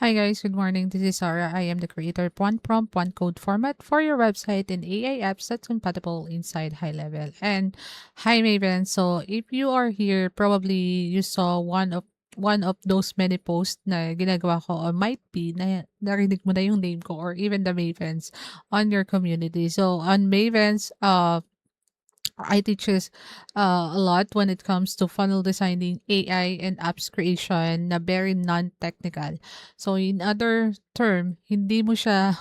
Hi guys, good morning. This is Sarah. I am the creator of One Prompt, One Code format for your website and AI apps that's compatible inside high level. And hi Maven. So if you are here, probably you saw one of those many posts na ginagawa ko or might be na narinig mo na yung name ko or even the Mavens on your community. So on Mavens, I teaches a lot when it comes to funnel designing, AI, and apps creation na very non-technical. So in other term, hindi mo siya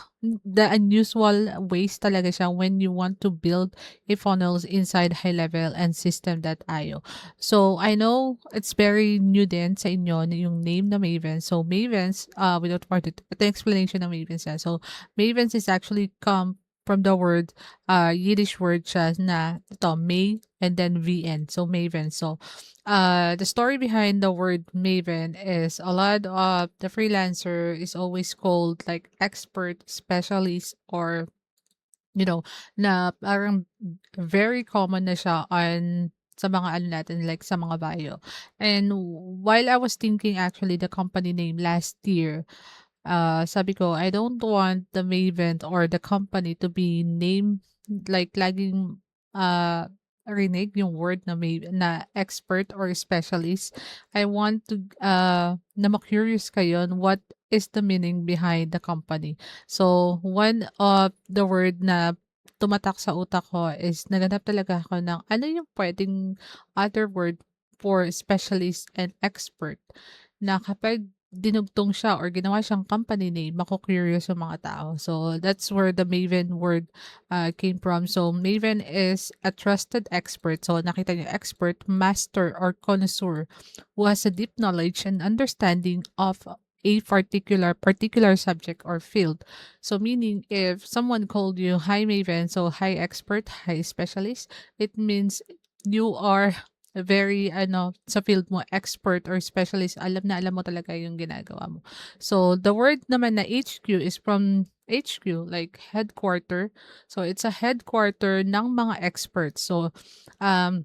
the unusual ways talaga siya when you want to build a funnels inside high level and system.io. So I know it's very new din sa inyo yung name na Maven. So Mavens, without further ito yung explanation ng Mavens. So Mavens is actually come from the word Yiddish word siya na ito, May and then VN. So, Maven. So, the story behind the word Maven is a lot of the freelancer is always called like expert, specialist, or, you know, na parang very common na siya on sa mga ano natin, like sa mga bio. And while I was thinking actually the company name last year, sabi ko, I don't want the Maven or the company to be named like laging rinig yung word na na expert or specialist. I want to na ma-curious kayo on what is the meaning behind the company. So, one of the word na tumatak sa utak ko is naganap talaga ako ng ano yung pwedeng other word for specialist and expert na kapag dinugtong siya or ginawa siyang company name, maku-curious yung mga tao. So, that's where the Maven word came from. So, Maven is a trusted expert. So, nakita niyo, expert, master, or connoisseur who has a deep knowledge and understanding of a particular subject or field. So, meaning if someone called you high Maven, so high expert, high specialist, it means you are very ano sa field mo expert or specialist, alam mo talaga yung ginagawa mo. So the word naman na HQ is from HQ like headquarter. So it's a headquarter ng mga experts. So um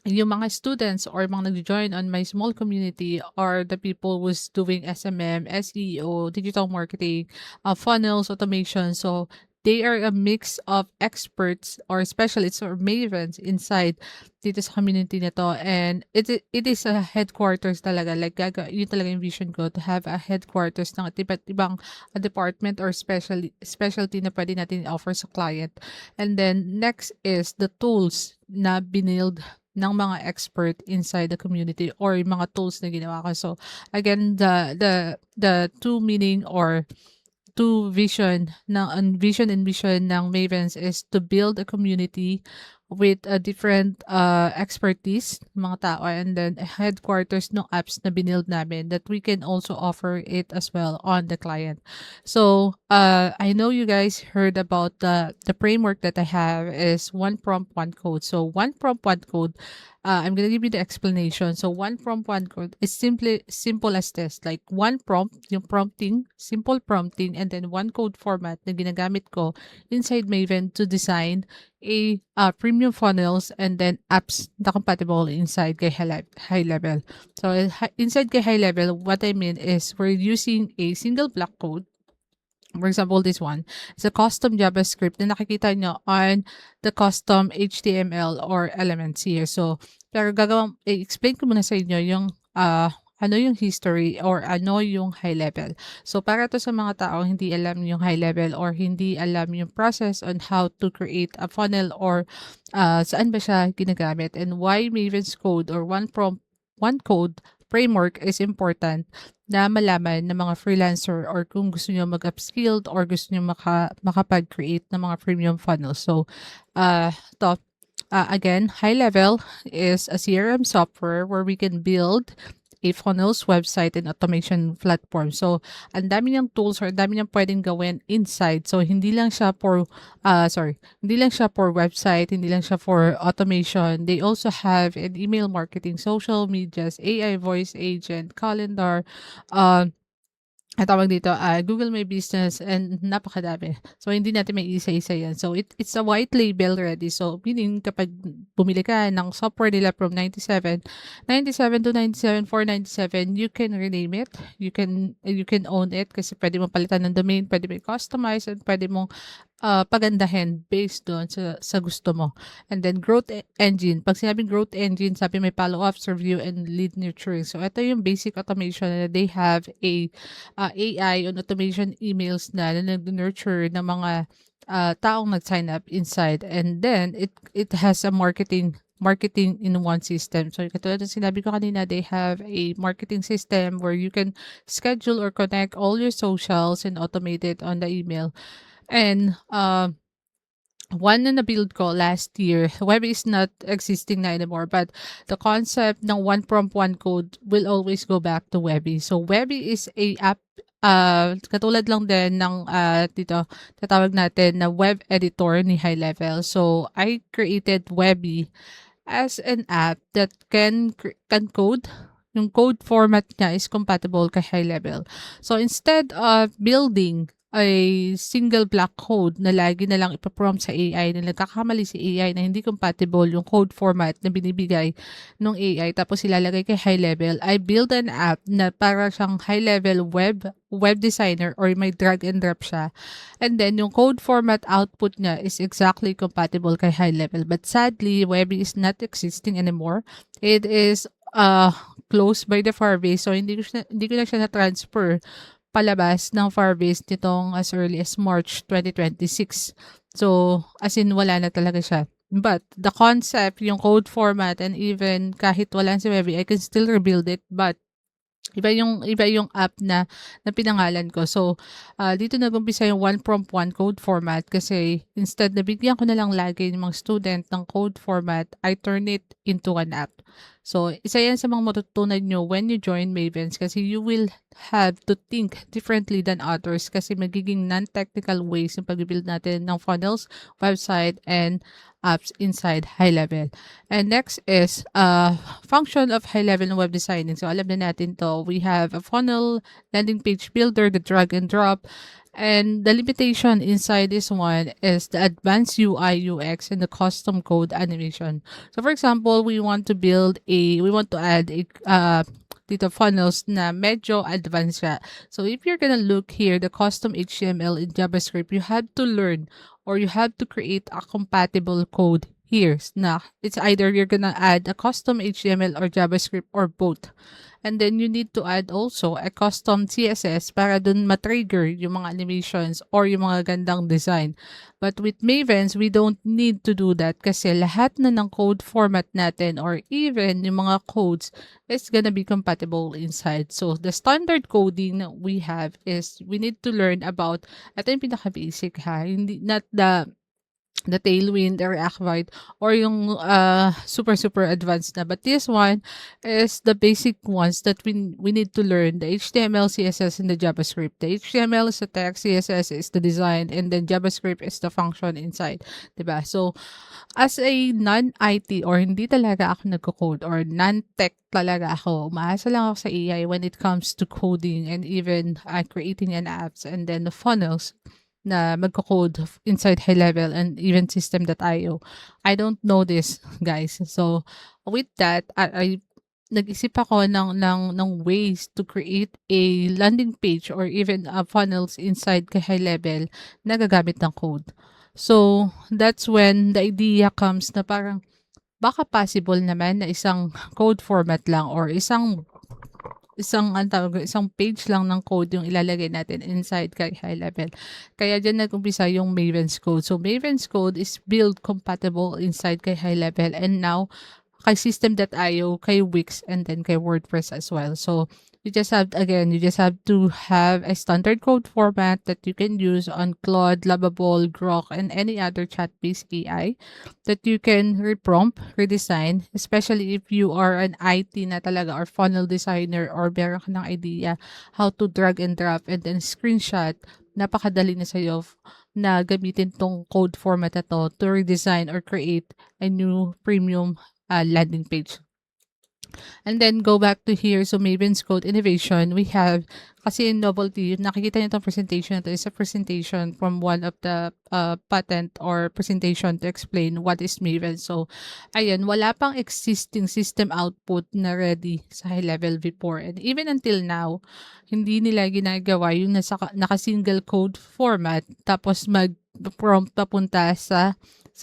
yung mga students or mga nag-join on my small community are the people who's doing SMM, SEO, digital marketing, funnels, automation. So they are a mix of experts or specialists or mavens inside dito sa community na to. And it is a headquarters talaga. Like, yun talaga yung vision ko to have a headquarters ng iba't ibang department or specialty na pwede natin offer sa client. And then next is the tools na binild ng mga expert inside the community or yung mga tools na ginawa ko. So again, the two meaning or two vision and vision ng Mavens is to build a community with a different expertise mga tao and then headquarters ng apps na binild namin that we can also offer it as well on the client. So I know you guys heard about the framework that I have is one prompt one code. So one prompt one code, I'm gonna give you the explanation. So one prompt one code is simply simple as this, like one prompt yung prompting, simple prompting, and then one code format na ginagamit ko inside Maven to design a premium funnels and then apps na compatible inside kay high level. So inside kay high level, what I mean is we're using a single block code. For example, this one is a custom JavaScript na nakikita nyo on the custom HTML or elements here. So, pero i-explain ko muna sa inyo yung ano yung history or ano yung high level. So, para to sa mga tao hindi alam yung high level or hindi alam yung process on how to create a funnel or saan ba siya ginagamit and why Maven's Code or one code framework is important na malaman ng mga freelancer or kung gusto niyo mag-upskilled or gusto niyo makapag-create ng mga premium funnels. So, to again, high level is a CRM software where we can build a funnels website and automation platform. So, ang dami niyang tools or ang dami niyang pwedeng gawin inside. So, hindi lang siya for website, hindi lang siya for automation. They also have an email marketing, social medias, AI voice agent, calendar, uh, tawag dito, Google My Business and napakadami. So, hindi natin may isa-isa yan. So, it's a white label ready. So, meaning kapag bumili ka ng software nila from 97 to 97 497, you can rename it. You can own it kasi pwede mo palitan ng domain, pwede mo i-customize, and pwede mong pagandahin based doon sa gusto mo. And then growth engine. Pag sinabing growth engine, sabi may follow-ups, review, and lead nurturing. So, ito yung basic automation na they have a AI on automation emails na nag-nurture ng mga taong nag-sign up inside. And then, it has a marketing in one system. So, katulad ng sinabi ko kanina, they have a marketing system where you can schedule or connect all your socials and automate it on the email. And one na na-build ko last year, Webby is not existing na anymore, but the concept ng one prompt, one code will always go back to Webby. So, Webby is a app, katulad lang din ng dito, tatawag natin na web editor ni High Level. So, I created Webby as an app that can code. Yung code format niya is compatible kay High Level. So, instead of building a single block code na lagi na lang ipaprompt sa AI, na nagkakamali si AI na hindi compatible yung code format na binibigay ng AI, tapos ilalagay kay High Level, I build an app na para siyang High Level web designer, or may drag and drop siya. And then, yung code format output niya is exactly compatible kay High Level. But sadly, Webby is not existing anymore. It is closed by the Firebase. So, hindi ko na siya na-transfer palabas ng Firebase nitong as early as March 2026. So, as in, wala na talaga siya. But, the concept, yung code format, and even kahit wala si Webby, I can still rebuild it. But, iba yung app na pinangalan ko. So, dito nag-umpisa yung one prompt, one code format kasi instead na bigyan ko na lang lagi yung mga student ng code format, I turn it into an app. So, isa yan sa mga matutunan nyo when you join Mavens kasi you will have to think differently than others kasi magiging non-technical ways yung pag-build natin ng funnels, website, and apps inside High Level. And next is function of High Level web designing. So, alam na natin to. We have a funnel, landing page builder, the drag and drop. And the limitation inside this one is the advanced UI, UX, and the custom code animation. So, for example, we want to add a dito funnels na medyo advanced siya. So, if you're gonna look here, the custom HTML in JavaScript, you have to learn or you have to create a compatible code here. Na it's either you're gonna add a custom HTML or JavaScript or both. And then you need to add also a custom CSS para dun matrigger yung mga animations or yung mga gandang design. But with Mavens, we don't need to do that kasi lahat na ng code format natin or even yung mga codes is gonna be compatible inside. So, the standard coding that we have is we need to learn about, ito yung pinaka-basic ha, hindi, not the Tailwind or Acvite or yung super advanced na. But this one is the basic ones that we need to learn. The HTML, CSS, and the JavaScript. The HTML is the text, CSS is the design, and then JavaScript is the function inside. Diba? So, as a non-IT or hindi talaga ako nagko-code or non-tech talaga ako, umaasa lang ako sa AI when it comes to coding and even creating an apps and then the funnels na magko-code inside High Level and even System.io. I don't know this, guys. So, with that, I nag-isip ako ng ways to create a landing page or even funnels inside kay High Level na gagamit ng code. So, that's when the idea comes na parang baka possible naman na isang code format lang or isang page lang ng code yung ilalagay natin inside kay High Level. Kaya diyan nag-umpisa yung Maven's Code. So, Maven's Code is build compatible inside kay High Level and now kay System.io, kay Wix, and then kay WordPress as well. So, you just have to have a standard code format that you can use on Claude, Lovable, Grok, and any other chat-based AI that you can reprompt, redesign, especially if you are an IT na talaga or funnel designer or meron ka ng idea how to drag and drop and then screenshot. Napakadali na sa'yo na gamitin tong code format na to redesign or create a new premium landing page. And then go back to here. So Maven's Code Innovation, we have, kasi in novelty, nakikita niyo itong presentation. Ito is a presentation from one of the patent or presentation to explain what is Maven. So, ayan, wala pang existing system output na ready sa high level before. And even until now, hindi nila ginagawa yung naka-single code format tapos mag-prompt papunta sa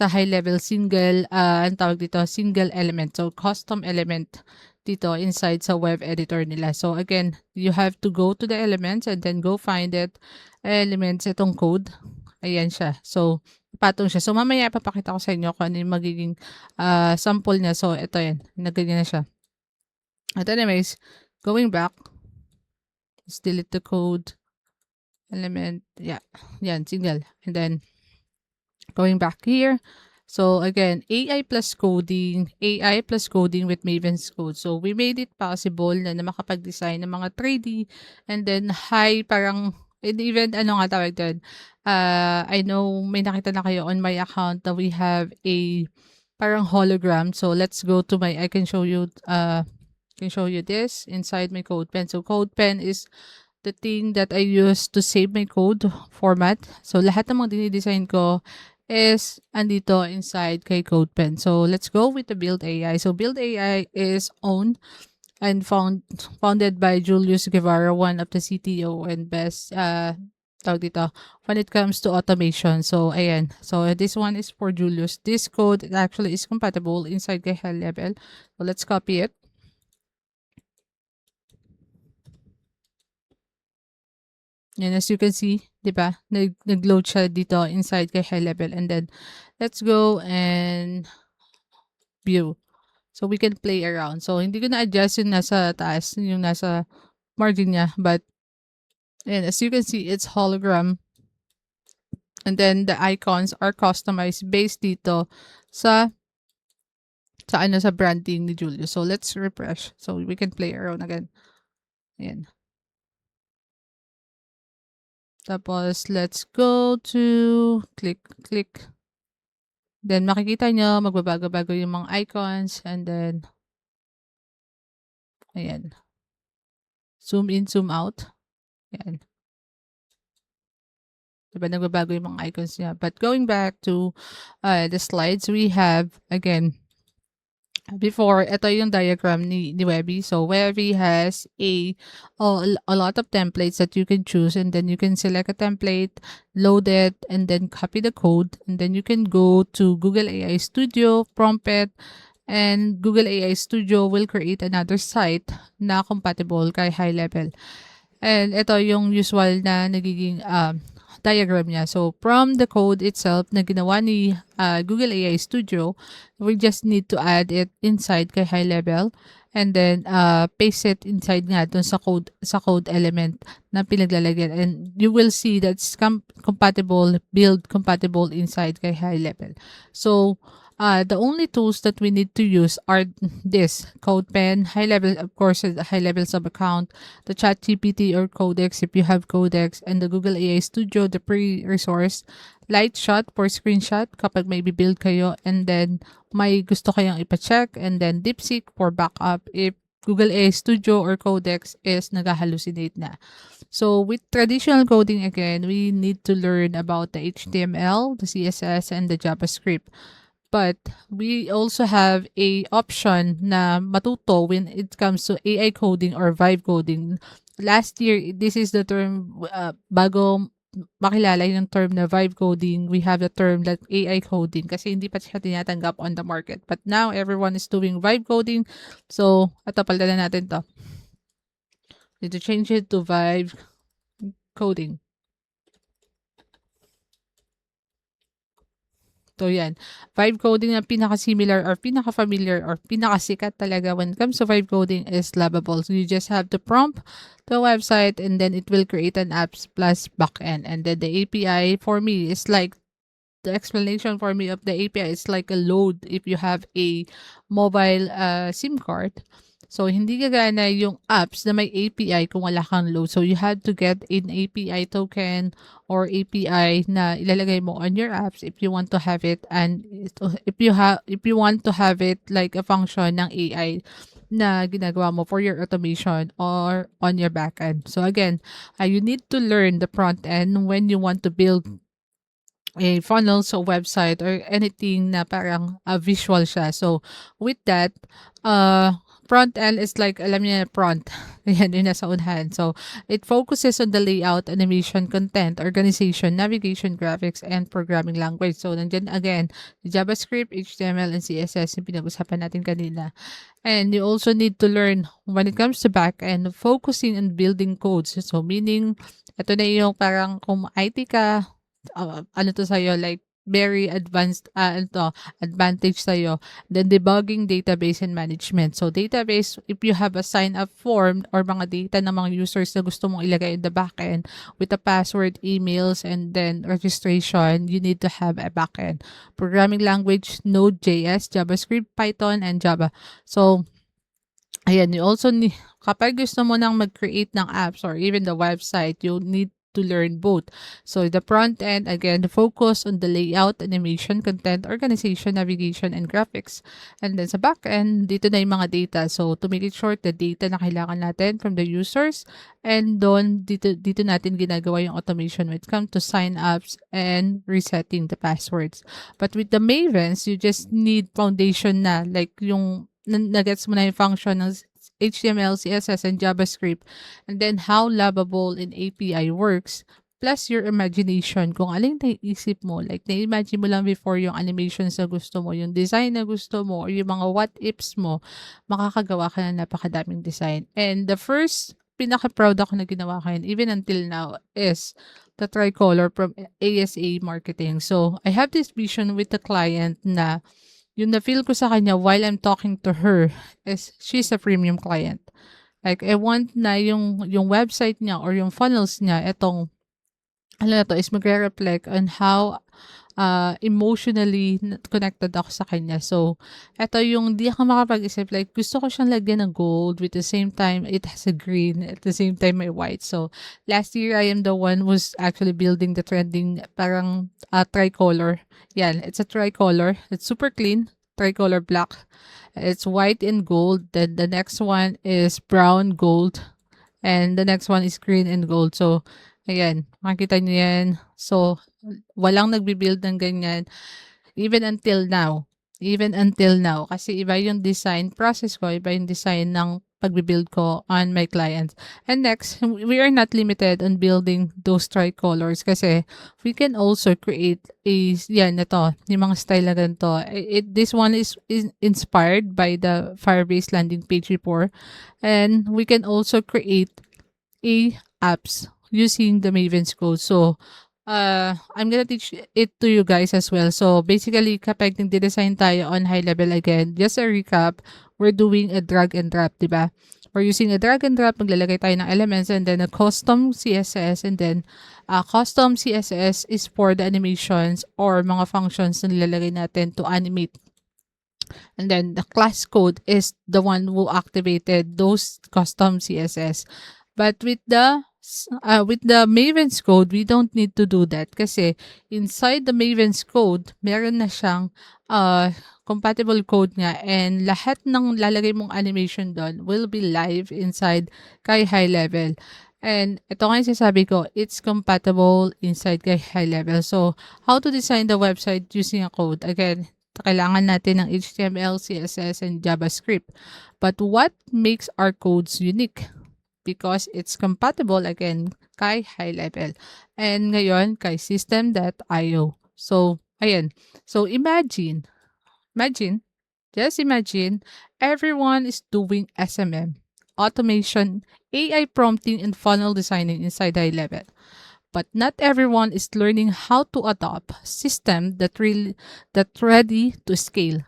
high level single, ang tawag dito, single element. So, custom element dito inside sa web editor nila. So, again, you have to go to the elements and then go find it. Elements, itong code. Ayan siya. So, patong siya. So, mamaya papakita ko sa inyo kung ano yung magiging sample niya. So, ito yan. Nagganyan na siya. At anyways, going back, let's delete the code element. Yeah. Yan, single. And then, going back here. So again, AI plus coding with Maven's Code. So we made it possible na makapag-design ng mga 3D and then and even ano nga tawag doon. I know may nakita na kayo on my account that we have a parang hologram. So let's go to I can show you this inside my CodePen. So CodePen is the thing that I use to save my code format. So lahat ng mga dinidesign ko is andito inside kay CodePen. So let's go with the Build AI. So Build AI is owned and founded by Julius Guevara, one of the CTO and best tawag dito when it comes to automation. So ayan. So this one is for Julius. This code actually is compatible inside kay high level. So let's copy it. And as you can see, di ba, nag-load siya dito inside kay high level. And then, let's go and view. So, we can play around. So, hindi ko na-adjust yung nasa taas, yung nasa margin niya. But, and as you can see, it's hologram. And then, the icons are customized based dito sa branding ni Julius. So, let's refresh. So, we can play around again. Ayan. Tapos, let's go to click. Then, makikita nyo, magbabago-bago yung mga icons. And then, ayan. Zoom in, zoom out. Ayan. Diba, nagbabago yung mga icons niya. But going back to the slides, we have, again, before, ito yung diagram ni Webby. So, Webby has a lot of templates that you can choose, and then you can select a template, load it, and then copy the code, and then you can go to Google AI Studio, prompt it, and Google AI Studio will create another site na compatible kay high level. And ito yung usual na nagiging diagram niya. So, from the code itself na ginawa ni Google AI Studio, we just need to add it inside kay high level and then paste it inside nga dun sa code element na pinaglalagyan. And you will see that's build compatible inside kay high level. So, the only tools that we need to use are this CodePen, high level, of course, high level sub account, the ChatGPT or Codex if you have Codex, and the Google AI Studio, the pre-resource, Lightshot for screenshot kapag may build kayo, and then may gusto kayong ipacheck, and then DeepSeek for backup if Google AI Studio or Codex is nag-hallucinate na. So with traditional coding, again, we need to learn about the HTML, the CSS, and the JavaScript. But we also have a option na matuto when it comes to AI coding or vibe coding. Last year, this is the term, bago makilala yung term na vibe coding, we have the term that AI coding kasi hindi pa siya tinatanggap on the market. But now, everyone is doing vibe coding. So, ito, palitan na natin to. Need to change it to vibe coding. So, yan. Vibe coding na pinaka-similar or pinaka-familiar or pinaka-sikat talaga when it comes to vibe coding is Lovable. So, you just have to prompt the website and then it will create an apps plus backend. And then the API for me is like, the explanation for me of the API is like a load if you have a mobile SIM card. So, hindi gagana yung apps na may API kung wala kang load. So, you had to get an API token or API na ilalagay mo on your apps if you want to have it, and if you want to have it like a function ng AI na ginagawa mo for your automation or on your backend. So again, you need to learn the front end when you want to build a funnel sa website or anything na parang visual siya. So with that, front end is like, alam niyo na front. Ayan, yun nasa unahan. So it focuses on the layout, animation, content, organization, navigation, graphics, and programming language. So nandiyan again, JavaScript, HTML, and CSS yung pinag-usapan natin kanina. And you also need to learn when it comes to backend, focusing on building codes. So meaning, ito na yung parang kung IT ka, ano to sa'yo, like, very advanced, advantage sa'yo. Then, debugging, database, and management. So, database, if you have a sign-up form or mga data ng mga users na gusto mong ilagay in the backend with a password, emails, and then registration, you need to have a backend. Programming language, Node.js, JavaScript, Python, and Java. So, ayan, you also need, kapag gusto mo nang mag-create ng apps or even the website, you need to learn both. So the front end, again, the focus on the layout, animation, content, organization, navigation, and graphics. And then sa back end, dito na yung mga data. So to make it short, the data na kailangan natin from the users, and doon, dito natin ginagawa yung automation when it comes to sign-ups and resetting the passwords. But with the Mavens, you just need foundation na, like yung nagets mo na yung function ng HTML, CSS, and JavaScript, and then how lovable in API works, plus your imagination, kung alin naiisip mo, like na-imagine mo lang before yung animations na gusto mo, yung design na gusto mo, or yung mga what-ifs mo, makakagawa ka na napakadaming design. And the first pinaka-proud ako na ginawa ko yun, even until now, is the tricolor from ASA Marketing. So, I have this vision with the client na yung na-feel ko sa kanya while I'm talking to her is she's a premium client. Like, I want na yung website niya or yung funnels niya, etong, ano na to, is magre-reflect on how emotionally connected ako sa kanya. So, eto yung di ako makapag-isip, like, gusto ko siyang lagyan ng gold with the same time it has a green, at the same time may white. So, last year, I am the one who's actually building the trending parang tricolor. Yan, it's a tricolor. It's super clean. Tricolor black. It's white and gold. Then the next one is brown gold. And the next one is green and gold. So, ayan, makikita niyo yan. So, walang nagbi-build ng ganyan even until now. Even until now. Kasi iba yung design process ko, iba yung design ng pagbi-build ko on my clients. And next, we are not limited on building those tricolors kasi we can also create yan, ito, yung mga style na ganito. This one is inspired by the Firebase landing page report. And we can also create apps using the Maven's Code. So, I'm gonna teach it to you guys as well. So, basically, kapag nagde-design tayo on high level again, just a recap, we're doing a drag and drop, diba? We're using a drag and drop, maglalagay tayo ng elements, and then a custom CSS, and then custom CSS is for the animations or mga functions na nilalagay natin to animate. And then the class code is the one who activated those custom CSS. But with the Maven's Code, we don't need to do that kasi inside the Maven's Code, meron na siyang compatible code nga, and lahat ng lalagay mong animation doon will be live inside kay high level. And ito nga yung sasabi ko, it's compatible inside kay high level. So, how to design the website using a code? Again, kailangan natin ng HTML, CSS, and JavaScript. But what makes our codes unique? Because it's compatible again kay high level. And ngayon kay system.io. So, ayan. So, imagine, just imagine, everyone is doing SMM, automation, AI prompting, and funnel designing inside high level. But not everyone is learning how to adopt system that ready to scale.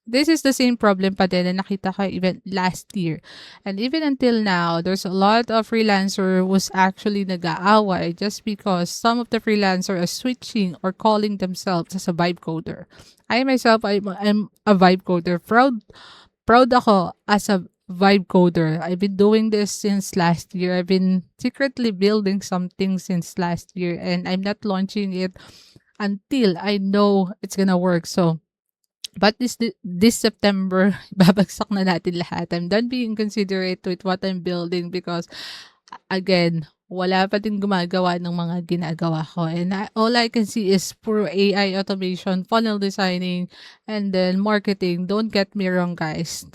This is the same problem pa din na nakita ko even last year. And even until now, there's a lot of freelancer who's actually nag-aaway just because some of the freelancer are switching or calling themselves as a vibe coder. I myself, I'm a vibe coder. Proud ako as a vibe coder. I've been doing this since last year. I've been secretly building something since last year, and I'm not launching it until I know it's gonna work. So, But this September, babagsak na natin lahat. I'm done being considerate with what I'm building because again, wala pa din gumagawa ng mga ginagawa ko. And all I can see is puro AI automation, funnel designing, and then marketing. Don't get me wrong, guys.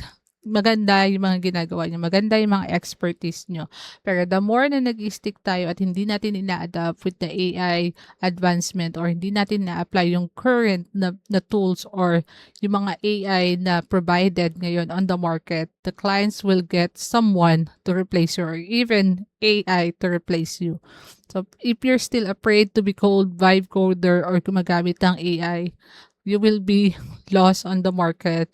Maganda yung mga ginagawa niyo. Maganda yung mga expertise niyo. Pero the more na nag-stick tayo at hindi natin ina-adapt with the AI advancement or hindi natin na-apply yung current na tools or yung mga AI na provided ngayon on the market, the clients will get someone to replace you or even AI to replace you. So, if you're still afraid to be called vibe coder or gumagamit ng AI, you will be lost on the market.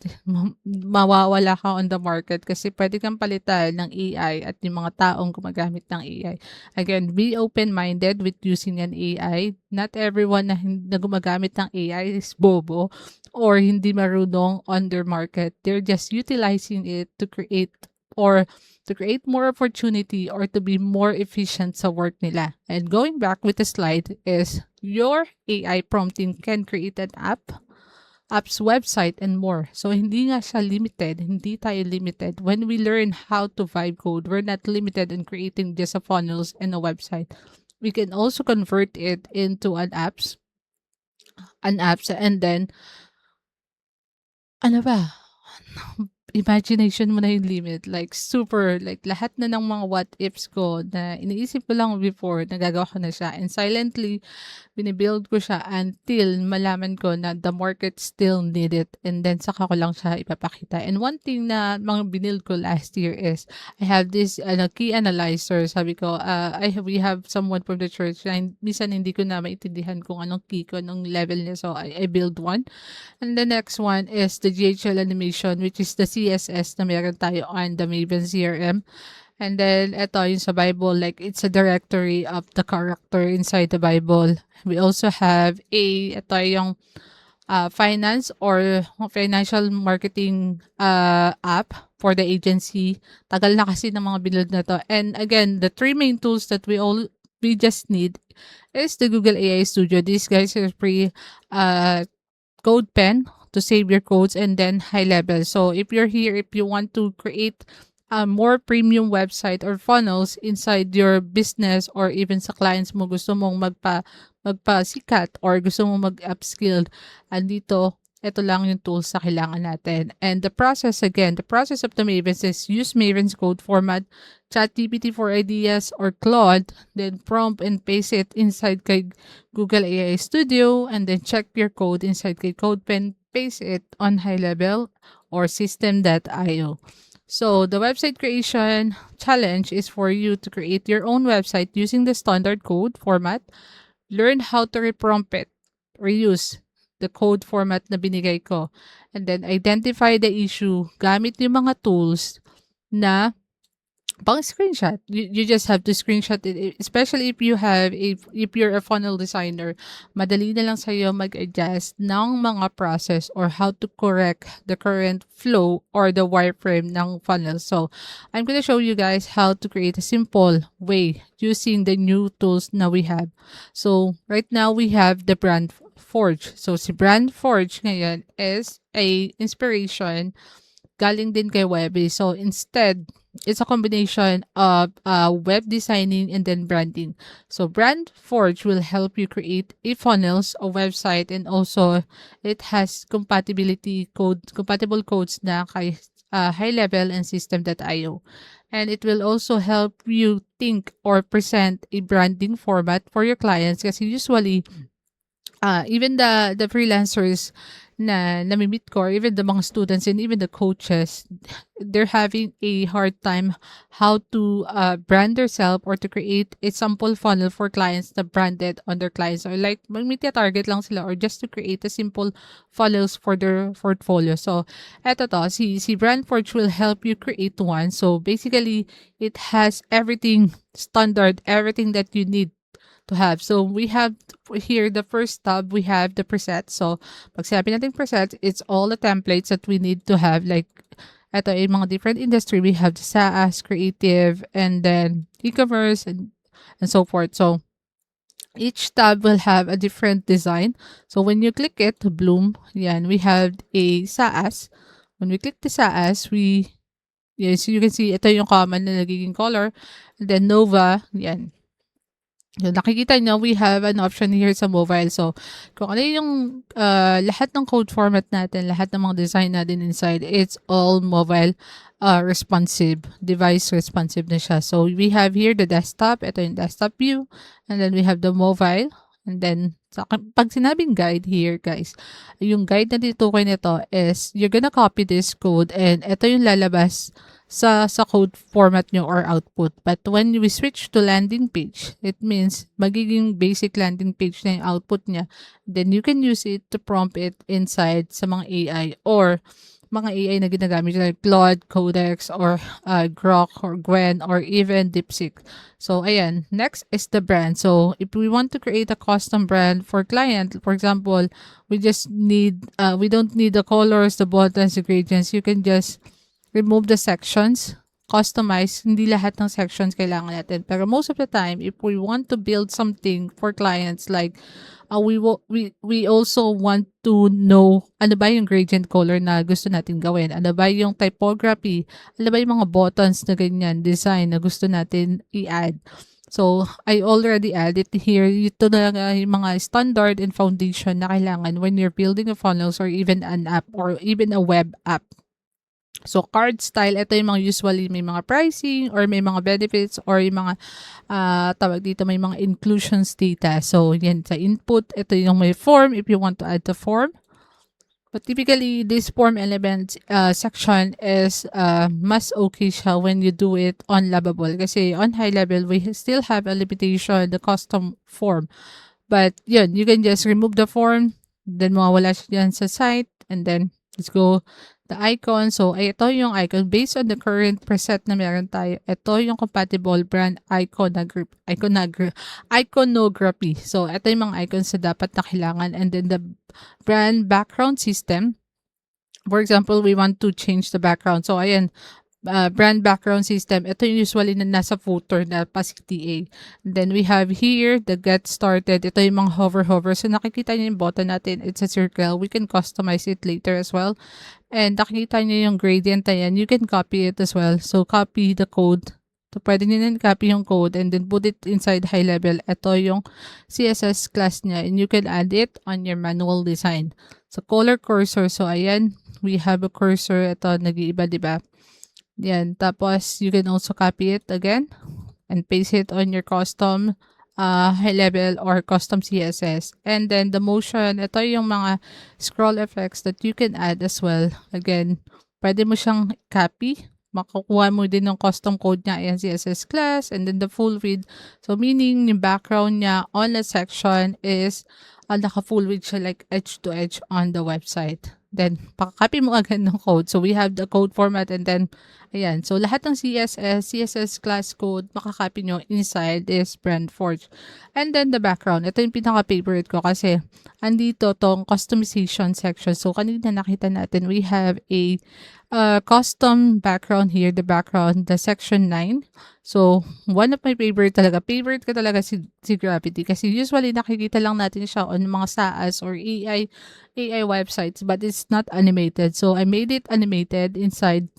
Mawawala ka on the market kasi pwede kang palitan ng AI at yung mga taong gumagamit ng AI. Again, be open-minded with using an AI. Not everyone na gumagamit ng AI is bobo or hindi marunong on their market. They're just utilizing it to create more opportunity or to be more efficient sa work nila. And going back with the slide is your AI prompting can create an app's website and more. So hindi nga siya limited, hindi tayo limited. When we learn how to vibe code, we're not limited in creating just a funnels and a website. We can also convert it into an apps and then ano ba? Imagination mo na yung limit. Like, super, like, lahat na ng mga what ifs ko na iniisip ko lang before, nagagawa ko na siya. And silently, binibuild ko siya until malaman ko na the market still need it. And then, saka ko lang siya ipapakita. And one thing na mga binild ko last year is, I have this key analyzer. Sabi ko, we have someone from the church na minsan hindi ko na maintindihan kung anong key ko, anong level niya. So, I build one. And the next one is the GHL animation, which is the CSS na meron tayo on the Maven CRM. And then, ito yung sa Bible, like, it's a directory of the character inside the Bible. We also have ito yung finance or financial marketing app for the agency. Tagal na kasi ng mga build na to. And again, the three main tools that we just need is the Google AI Studio. These guys are free code pen to save your codes and then high level. So if you're here, if you want to create a more premium website or funnels inside your business or even sa clients mo, gusto mong magpasikat or gusto mong mag-upskill, andito, ito lang yung tools na kailangan natin. And the process of the Maven is use Maven's code format, ChatGPT for ideas or Claude, then prompt and paste it inside kay Google AI Studio, and then check your code inside kay CodePen, paste it on high level or system.io. So the website creation challenge is for you to create your own website using the standard code format. Learn how to reprompt it, reuse the code format na binigay ko, and then identify the issue gamit yung mga tools na pang screenshot. You just have to screenshot it, especially if you're a funnel designer. Madali na lang sa'yo mag-adjust ng mga process or how to correct the current flow or the wireframe ng funnel. So, I'm gonna show you guys how to create a simple way using the new tools na we have. So, right now we have the Brand Forge. So, si Brand Forge ngayon is a inspiration galing din kay Webby. So, instead, it's a combination of web designing and then branding. So Brand Forge will help you create a funnels, a website, and also it has compatible codes na kay high level and system.io. And it will also help you think or present a branding format for your clients kasi usually even the freelancers na nami-meet ko, or even the mga students and even the coaches, they're having a hard time how to brand themselves or to create a sample funnel for clients na branded on their clients, or like may target lang sila or just to create a simple funnels for their portfolio. So eto to, si Brandforge will help you create one. So basically it has everything standard, everything that you need to have. So we have here the first tab, we have the presets. So pag sinabi natin presets, it's all the templates that we need to have. Like ito yung mga different industry, we have the SaaS, creative, and then e-commerce and so forth. So Each tab will have a different design. So when you click it, Bloom, yan, we have a SaaS. When we click the SaaS, yes, you can see ito yung common na nagiging color. And then Nova, yan. So, nakikita nyo, we have an option here sa mobile. So, kung ano yung lahat ng code format natin, lahat ng mga design natin inside, it's all mobile responsive, device responsive na siya. So, we have here the desktop. Ito yung desktop view. And then we have the mobile. And then, pag sinabing guide here, guys, yung guide na ditukoy nito is you're gonna copy this code and ito yung lalabas sa code format nyo or output. But when we switch to landing page, it means magiging basic landing page na yung output niya. Then you can use it to prompt it inside sa mga AI or mga AI na ginagamit like Claude, Codex, or Grok, or Gwen, or even DeepSeek. So, ayan. Next is the brand. So, if we want to create a custom brand for client, for example, we don't need the colors, the buttons, the gradients. You can just remove the sections, customize. Hindi lahat ng sections kailangan natin. Pero most of the time, if we want to build something for clients, like we also want to know ano ba yung gradient color na gusto natin gawin. Ano ba yung typography? Ano ba yung mga buttons na ganyan, design na gusto natin i-add. So, I already added here. Ito na yung mga standard and foundation na kailangan when you're building a funnels or even an app or even a web app. So, card style, ito yung mga usually may mga pricing or may mga benefits or yung mga tawag dito, may mga inclusions data. So, yan sa input, ito yung may form if you want to add the form. But typically, this form element section is mas okay siya when you do it on Lovable. Kasi on high level, we still have a limitation, the custom form. But yun, you can just remove the form, then mawawala siya dyan sa site, and then let's go the icon. So, ito yung icon. Based on the current preset na meron tayo, ito yung compatible brand iconography. So, ito yung mga icons na dapat na kailangan. And then the brand background system. For example, we want to change the background. So, ayan, brand background system. Ito yung usually na nasa footer na pa CTA. And then we have here the get started. Ito yung mga hover. So nakikita niyo yung button natin. It's a circle. We can customize it later as well. And nakikita niyo yung gradient na yan. You can copy it as well. So copy the code. So pwede niyo na copy yung code and then put it inside high level. Ito yung CSS class niya. And you can add it on your manual design. So color cursor. So ayan, we have a cursor. Ito nag-iiba, diba? Yan. Tapos, you can also copy it again and paste it on your custom high level or custom CSS. And then, the motion, ito yung mga scroll effects that you can add as well. Again, pwede mo siyang copy. Makukuha mo din ng custom code niya, ayan, CSS class, and then the full width. So, meaning, yung background niya on a section is naka-full width siya like edge to edge on the website. Then, pakakopy mo agad ng code. So, we have the code format and then, ayan. So, lahat ng CSS class code, makakopy nyo inside this BrandForge. And then, the background. Ito yung pinaka-favorite ko kasi andito tong customization section. So, kanina nakita natin, we have a custom background here, the section 9. So, one of my favorite ko talaga si Gravity kasi usually nakikita lang natin siya on mga SaaS or AI websites but it's not animated. So, I made it animated inside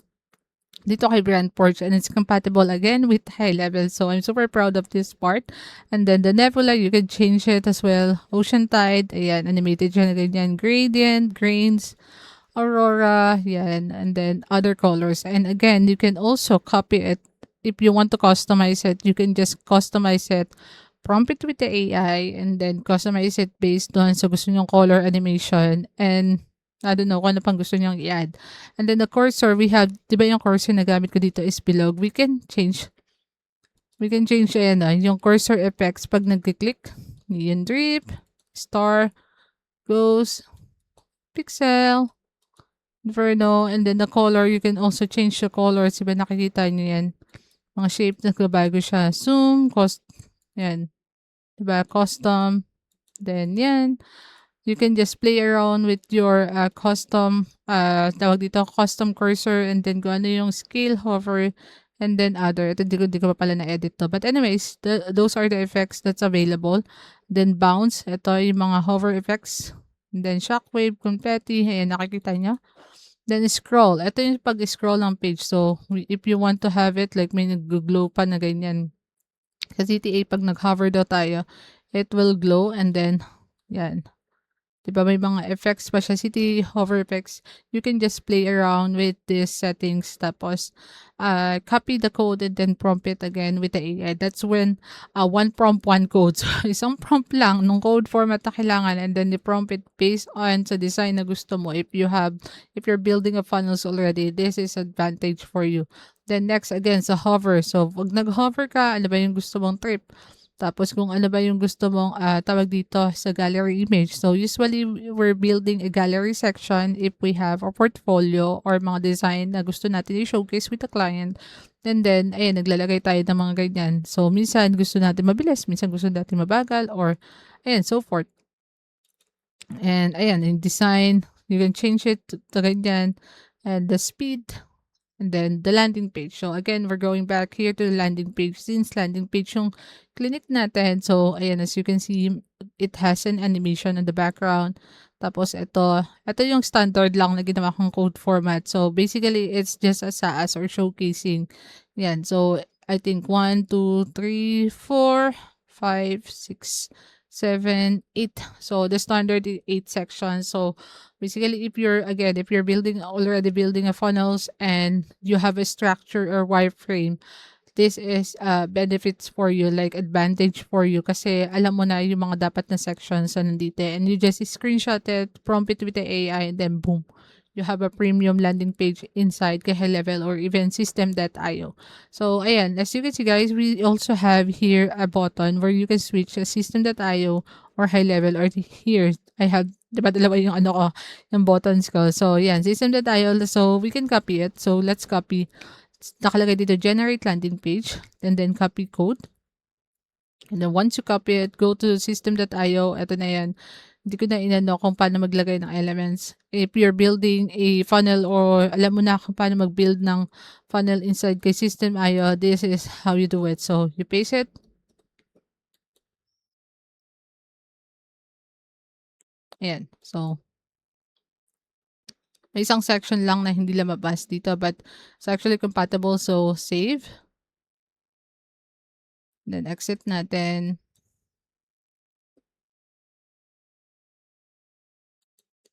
dito kay BrandForge and it's compatible again with high level. So, I'm super proud of this part. And then the nebula, you can change it as well. Ocean Tide, ayan, animated siya na ganyan. Gradient, grains, Aurora, yan, and then other colors. And again, you can also copy it. If you want to customize it, you can just customize it, prompt it with the AI, and then customize it based on sa gusto nyong color animation, and I don't know kung ano pang gusto nyong i-add. And then the cursor, we have, di ba yung cursor na gamit ko dito is below. We can change ayan yung cursor effects pag nag-click. Yung drip, star, ghost, pixel, Inferno, and then the color, you can also change the colors. Diba nakikita nyo yan? Mga shape na nagbabago siya. Zoom, yan. Diba? Custom. Then, yan. You can just play around with your custom, tawag dito, custom cursor, and then kung ano yung scale, hover, and then other. Ito, di ko pa pala na-edit to. But anyways, those are the effects that's available. Then bounce, ito yung mga hover effects. And then shockwave, confetti, ayan, nakikita nyo. Then scroll, ito yung pag-scroll ng page. So, if you want to have it, like may nag-glow pa na ganyan. Sa CTA, pag nag-hover daw tayo, it will glow and then, yan. Diba may mga effects pa siya, city hover effects. You can just play around with these settings. Tapos, copy the code and then prompt it again with the AI. That's when one prompt, one code. So, isang prompt lang nung code format na kailangan and then you prompt it based on sa design na gusto mo. If you're building a funnels already, this is advantage for you. Then next, again, sa hover. So, pag nag-hover ka, ano ba yung gusto mong trip? Tapos kung ano ba yung gusto mong tawag dito sa gallery image. So usually we're building a gallery section if we have a portfolio or mga design na gusto natin i-showcase with the client. And then, ayan, naglalagay tayo ng mga ganyan. So minsan gusto natin mabilis, minsan gusto natin mabagal or ayan, so forth. And ayan, in design, you can change it to ganyan. And the speed, and then the landing page. So again, we're going back here to the landing page. Since landing page yung clinic natin. So ayan, as you can see, it has an animation in the background. Tapos ito yung standard lang na ginawa kong code format. So basically, it's just a SaaS or showcasing. Yan. So I think 1, 2, 3, 4, 5, 6, 7, 8. So the standard is 8 sections. So basically, if you're already building a funnels and you have a structure or wireframe, this is benefits for you, like advantage for you kasi alam mo na yung mga dapat na sections na nandito and you just screenshot it, prompt it with the AI and then boom, you have a premium landing page inside kay High Level or even system.io. So ayan, as you can see guys, we also have here a button where you can switch a system.io or High Level, or here I have, diba dalawa yung ano ko, yung buttons ko. So yan, system.io, so we can copy it. So let's copy. Nakalagay dito, generate landing page, and then copy code. And then once you copy it, go to system.io. Ito na yan. Hindi ko na inano kung paano maglagay ng elements. If you're building a funnel or alam mo na kung paano mag-build ng funnel inside kay system.io, this is how you do it. So, you paste it. Ayan. So, may isang section lang na hindi lumabas dito, but it's actually compatible. So, save. Then, exit natin.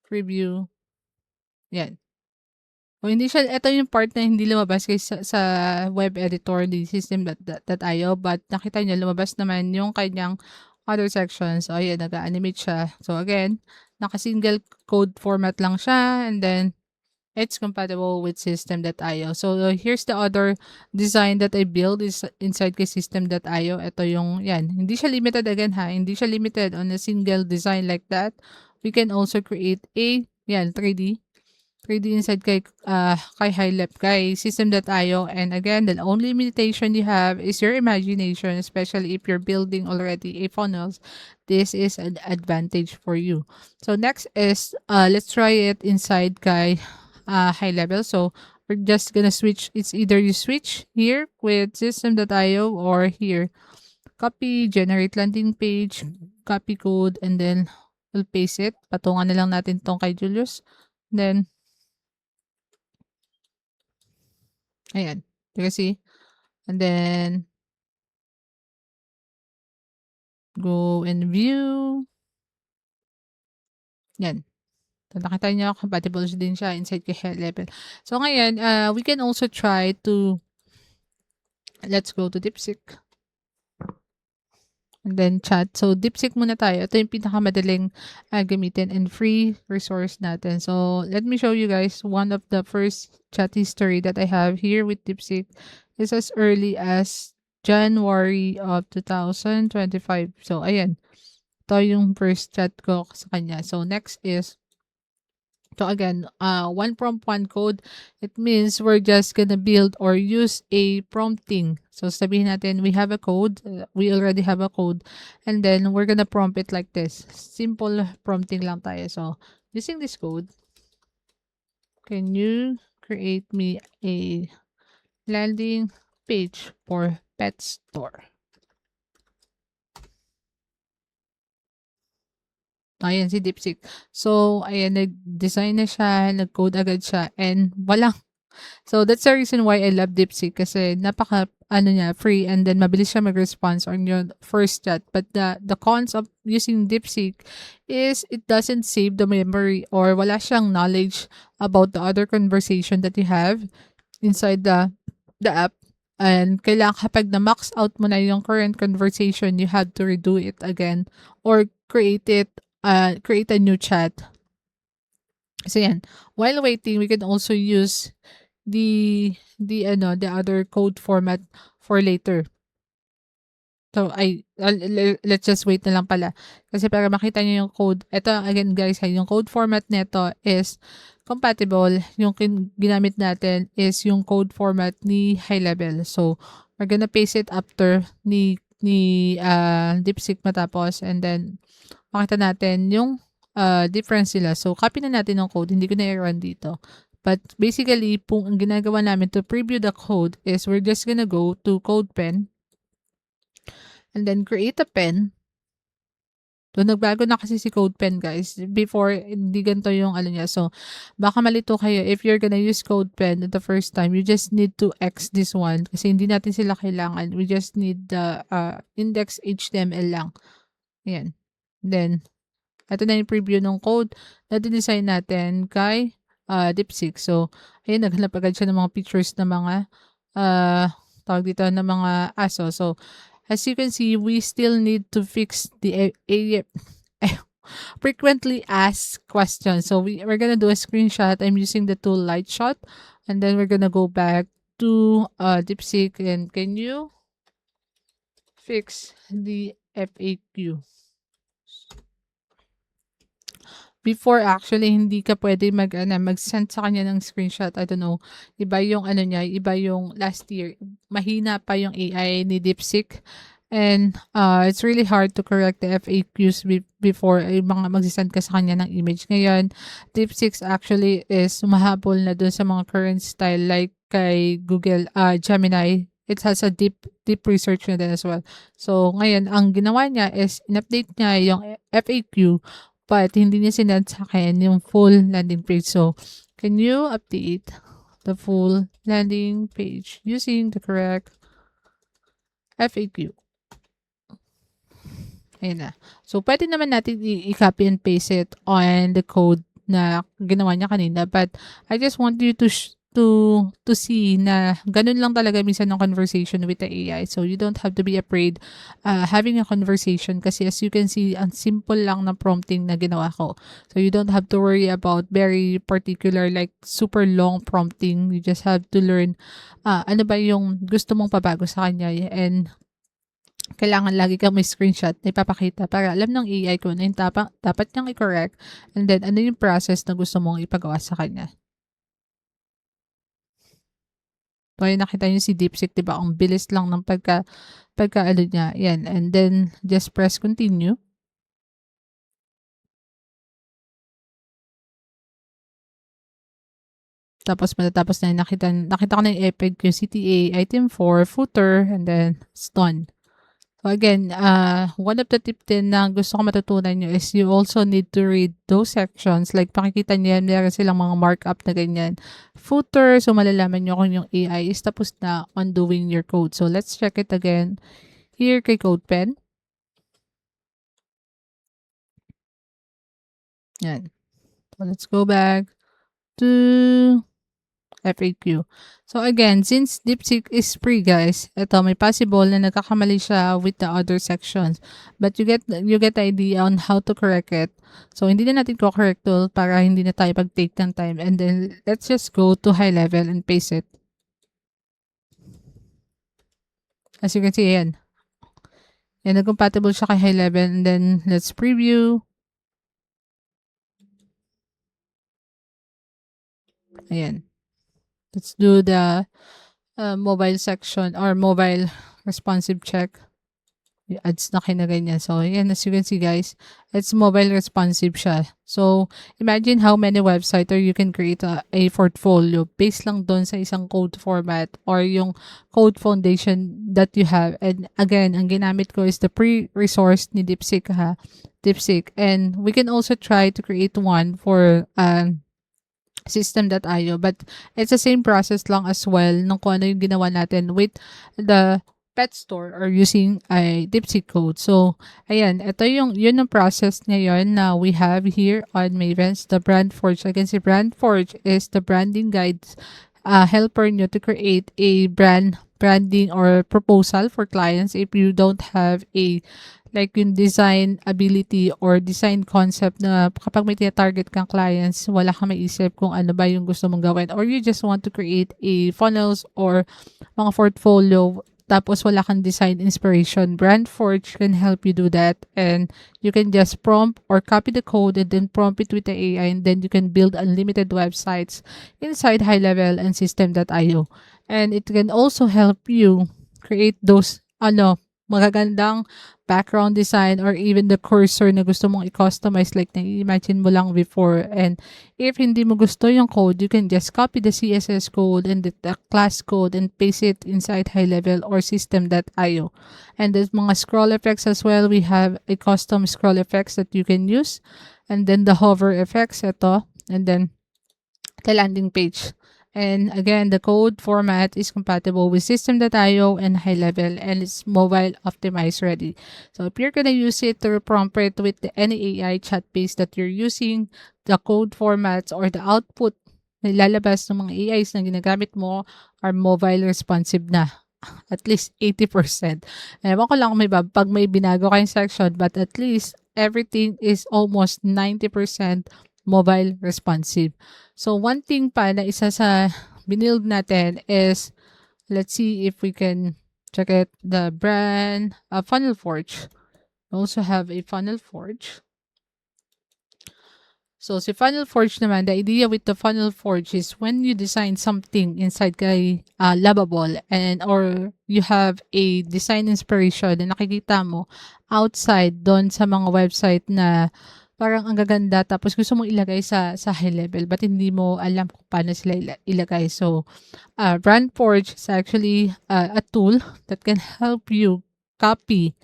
Preview. Yan. Kung hindi siya, ito yung part na hindi lumabas kasi sa web editor, the system.io, but nakita nyo, lumabas naman yung kanyang other sections. So, ayan, nag-animate siya. So, again, naka-single code format lang siya, and then, it's compatible with system.io. So, here's the other design that I build is inside kay system.io. Ito yung, yan, hindi siya limited again ha, hindi siya limited on a single design like that. We can also create a, yan, 3D inside kay kay system.io, and again, the only limitation you have is your imagination, especially if you're building already a funnels. This is an advantage for you. So next is let's try it inside kay High Level. So we're just gonna switch. It's either you switch here with system.io or here, copy, generate landing page, copy code, and then we'll paste it. Patungan na lang natin tong kay Julius. Then ayan. You can see. And then, go and view. Yan. So, nakita nyo, compatible din siya inside kay High Level. So, ngayon, we can also try to, let's go to DeepSeek. And then chat. So, DeepSeek muna tayo. Ito yung pinakamadaling gamitin and free resource natin. So, let me show you guys one of the first chat history that I have here with DeepSeek is as early as January of 2025. So, ayan. Ito yung first chat ko sa kanya. So, next is, so again, one prompt, one code. It means we're just gonna build or use a prompting. So sabihin natin, we have a code. We already have a code. And then we're gonna prompt it like this. Simple prompting lang tayo. So using this code, can you create me a landing page for pet store. Ayan si DeepSeek. So, ayan, nag-design na siya, nag-code agad siya, and walang so that's the reason why I love DeepSeek kasi napaka ano niya, free, and then mabilis siya mag-response on your first chat. But the cons of using DeepSeek is it doesn't save the memory or wala siyang knowledge about the other conversation that you have inside the app. And kailangan kapag na-max out mo na yung current conversation, you have to redo it again or create a new chat. So yan. While waiting, we can also use the other code format for later. So let's just wait na lang pala. Kasi para makita niyo yung code. Ito again guys, yung code format nito is compatible. Yung ginamit natin is yung code format ni high level. So we're gonna paste it after ni DeepSeek matapos, and then makita natin yung difference sila. So copy na natin yung code. Hindi ko na i-run dito. But basically, ang ginagawa namin to preview the code is we're just gonna go to CodePen and then create a pen. So, nagbago na kasi si CodePen, guys. Before, hindi ganito yung ano niya. So, baka malito kayo. If you're gonna use CodePen the first time, you just need to X this one. Kasi hindi natin sila kailangan. We just need the index HTML lang. Ayan. Then, ito na yung preview ng code na dinesign natin kay DeepSeek. So, ayun, naghanap agad siya ng mga pictures ng mga tawag dito ng mga aso. So, as you can see, we still need to fix the frequently asked questions. So, we're gonna do a screenshot. I'm using the tool Lightshot. And then we're gonna go back to DeepSeek, and can you fix the FAQ? Before actually hindi ka pwede mag-send sa kanya ng screenshot. I don't know, iba yung ano niya, iba yung last year. Mahina pa yung AI ni DeepSeek. And it's really hard to correct the FAQs before mga magsisend ka sa kanya ng image. Ngayon, DeepSeek actually is sumahabol na dun sa mga current style like kay Google Gemini. It has a deep research na din as well. So, ngayon, ang ginawa niya is in-update niya yung FAQ, but hindi niya sinend sa akin yung full landing page. So, can you update the full landing page using the correct FAQ? Ayan na. So, pwede naman natin i-copy and paste it on the code na ginawa niya kanina. But, I just want you to see na ganun lang talaga minsan ng conversation with the AI. So, you don't have to be afraid having a conversation kasi as you can see, ang simple lang na prompting na ginawa ko. So, you don't have to worry about very particular like super long prompting. You just have to learn ano ba yung gusto mong pabago sa kanya, and kailangan lagi kang may screenshot na ipapakita para alam ng AI kung ano yung dapat niyang i-correct, and then ano yung process na gusto mong ipagawa sa kanya. So, ayun, nakita niyo si DeepSeek, diba? Ang bilis lang ng pagka ano niya. Yan. And then, just press continue. Tapos, matatapos na yun, nakita ko na yung FAQ, CTA, item 4, footer, and then, it's done. So again, one of the tip din na gusto ko matutunan nyo is you also need to read those sections. Like, pakikita nyo yan, meron silang mga markup na ganyan. Footer, so malalaman nyo kung yung AI is tapos na on doing your code. So let's check it again. Here kay CodePen. Yan. So let's go back to FAQ. So again, since DeepSeek is free, guys, ito may possible na nagkakamali siya with the other sections. But you get the idea on how to correct it. So hindi na natin ko-correct tool para hindi na tayo pag-take ng time. And then let's just go to high level and paste it. As you can see, ayan. Yan, nag-compatible siya kay high level. And then let's preview. Ayan. Let's do the mobile section or mobile responsive check. Yung ads na kinaganyan. So, ayan, as you can see guys, it's mobile responsive siya. So, imagine how many website or you can create a portfolio based lang doon sa isang code format or yung code foundation that you have. And again, ang ginamit ko is the pre-resource ni DeepSeek ha. DeepSeek. And we can also try to create one for system.io, but it's the same process lang as well nung kung ano yung ginawa natin with the pet store or using a DeepSeek code. So, ayan, ito yun ang process ngayon na we have here on Mavens, the Brand Forge. I can see Brand Forge is the branding guides helper nyo to create a branding or proposal for clients if you don't have a like yung design ability or design concept na kapag may target kang clients, wala kang maisip kung ano ba yung gusto mong gawin or you just want to create a funnels or mga portfolio tapos wala kang design inspiration. BrandForge can help you do that and you can just prompt or copy the code and then prompt it with the AI and then you can build unlimited websites inside High Level and System.io. And it can also help you create those magagandang background design or even the cursor na gusto mong i-customize like na-imagine mo lang before. And if hindi mo gusto yung code, you can just copy the CSS code and the class code and paste it inside High Level or System.io. And there's mga scroll effects as well. We have a custom scroll effects that you can use. And then the hover effects, ito. And then the landing page. And again, the code format is compatible with System.io and High Level and it's mobile optimized ready. So if you're gonna use it to prompt it with any AI chat base that you're using, the code formats or the output na ilalabas ng mga AIs na ginagamit mo are mobile responsive na. At least 80%. Ewan ko lang kung pag may binago kayong section, but at least everything is almost 90% mobile responsive. So, one thing pa na isa sa binild natin is, let's see if we can check it, the brand, Funnel Forge. We also have a Funnel Forge. So, si Funnel Forge naman, the idea with the Funnel Forge is when you design something inside kay Lovable and or you have a design inspiration na nakikita mo outside doon sa mga website na parang ang gaganda tapos gusto mong ilagay sa High Level but hindi mo alam kung paano sila ilagay. So, Brand Forge is actually a tool that can help you copy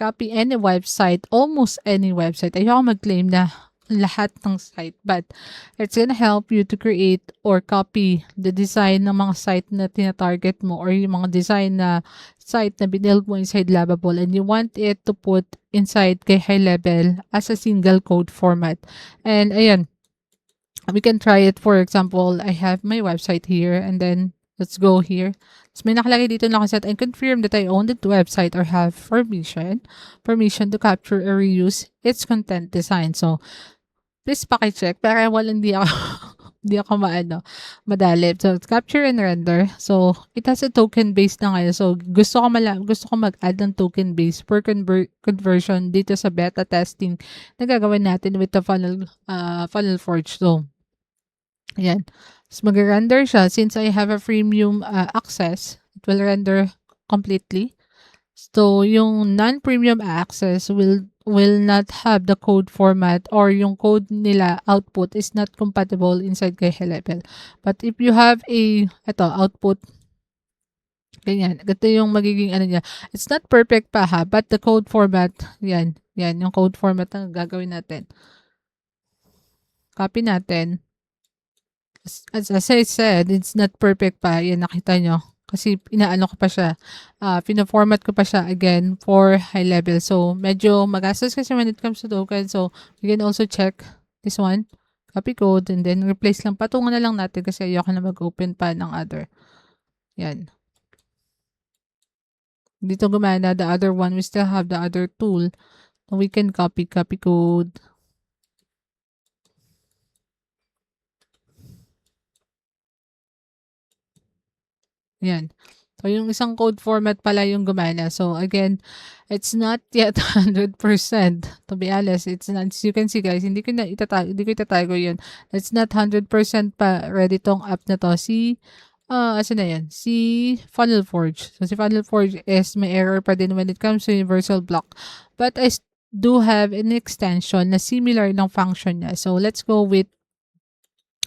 any website, almost any website. Ayoko mag-claim na lahat ng site, but it's gonna help you to create or copy the design ng mga site na tina-target mo or yung mga design na site na binuild mo inside Lovable and you want it to put inside kay High Level as a single code format. And ayan, we can try it. For example, I have my website here and then let's go here. So may nakalagay dito na set and confirm that I own the website or have permission to capture or reuse its content design. So please paki-check para hindi ako hindi ako madali. So, capture and render. So, it has a token base na ngayon. So, gusto ko mag-add ng token base per conversion dito sa beta testing na gagawin natin with the Funnel Forge. So, ayan. So, mag-render siya. Since I have a freemium access, it will render completely. So, yung non-premium access will not have the code format or yung code nila output is not compatible inside kay High Level. But if you have output, ganyan, ganito yung magiging niya. It's not perfect pa ha, but the code format, yan, yung code format na gagawin natin. Copy natin. As I said, it's not perfect pa. Yan, nakita nyo. Kasi inaano ko pa siya, pina-format ko pa siya again for High Level. So, medyo magastos kasi when it comes to token. So, you can also check this one, copy code, and then replace lang. Patungan na lang natin kasi ayoko na mag-open pa ng other. Yan. Dito gumana, the other one, we still have the other tool. So, we can copy code. Yan. So, yung isang code format pala yung gumana. So, again, it's not yet 100%. To be honest, it's not, as you can see guys, hindi ko itatago yun. It's not 100% pa ready tong app na to. See, Asan na 'yan, si Funnel Forge. So, si Funnel Forge is may error pa din when it comes to universal block. But do have an extension na similar ng function niya. So, let's go with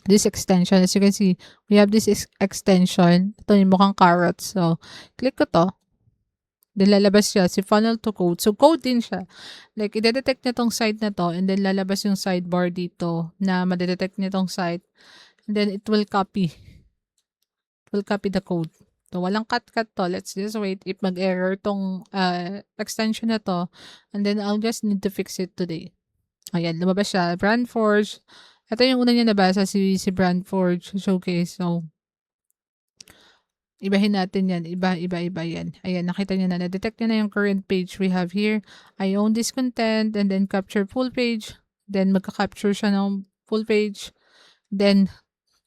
this extension. As you can see, we have this extension. Ito yung mukhang carrot. So, click ko 'to. Then lalabas siya si funnel to code. So, code din siya. Like, ide-detect niya 'tong site na 'to and then lalabas yung sidebar dito na made-detect niya 'tong site. And then it will copy. It will copy the code. So, walang cut-cut 'to. Let's just wait if mag-error 'tong extension na 'to. And then I'll just need to fix it today. Ayan, lumabas siya. Brandforge. Ito yung una niya nabasa, si Brandforge Showcase. So, ibahin natin yan. Iba yan. Ayan, nakita niyo na. Na-detect niya na yung current page we have here. I own this content and then capture full page. Then, magka-capture siya ng full page. Then,